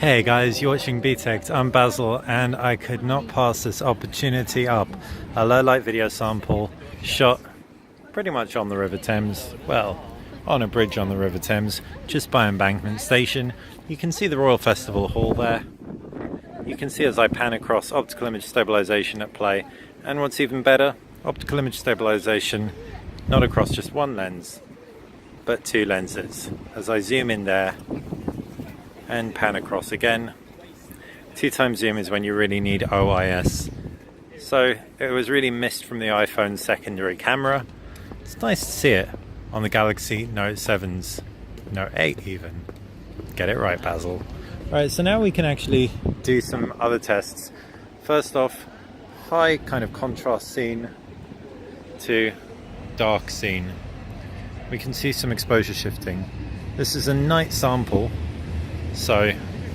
Hey guys, you're watching BTECT. I'm Basil and I could not pass this opportunity up. A low light video sample shot pretty much on the River Thames, well, on a bridge on the River Thames, just by Embankment Station. You can see the Royal Festival Hall there. You can see as I pan across optical image stabilization at play. And what's even better, optical image stabilization not across just one lens, but two lenses. As I zoom in there, and pan across again. 2x zoom is when you really need OIS. So it was really missed from the iPhone's secondary camera. It's nice to see it on the Galaxy Note 7's, Note 8 even. Get it right, Basil. Right, so now we can actually do some other tests. First off, high kind of contrast scene to dark scene. We can see some exposure shifting. This is a night sample, so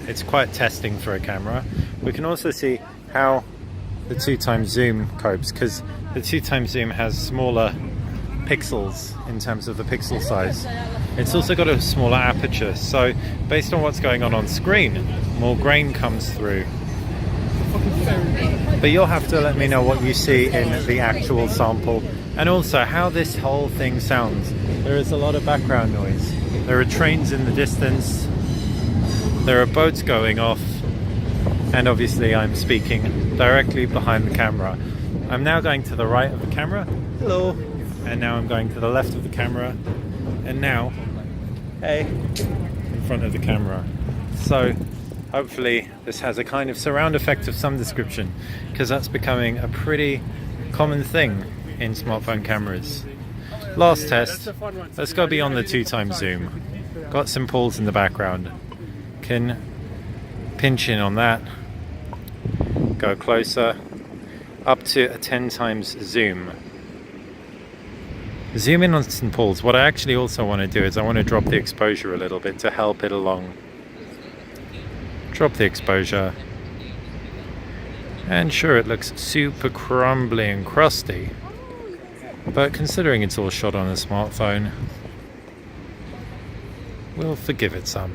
it's quite testing for a camera. We can also see how the 2x zoom copes, because the 2x zoom has smaller pixels in terms of the pixel size. It's also got a smaller aperture, so based on what's going on screen, more grain comes through. But you'll have to let me know what you see in the actual sample, and also how this whole thing sounds. There is a lot of background noise. There are trains in the distance. There are boats going off, and obviously I'm speaking directly behind the camera. I'm now going to the right of the camera, hello, and now I'm going to the left of the camera, and now, hey, in front of the camera. So hopefully this has a kind of surround effect of some description, because that's becoming a pretty common thing in smartphone cameras. Last test, let's go beyond the 2x zoom. Got some pools in the background. Can pinch in on that, go closer, up to a 10x zoom. Zoom in on some pools. What I actually also want to do is I want to drop the exposure a little bit to help it along. Drop the exposure. And sure, it looks super crumbly and crusty, but considering it's all shot on a smartphone, we'll forgive it some.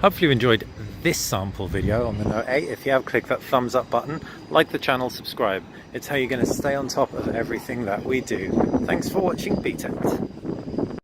Hopefully you enjoyed this sample video on the Note 8. If you have, click that thumbs up button, like the channel, subscribe. It's how you're going to stay on top of everything that we do. Thanks for watching BTECT.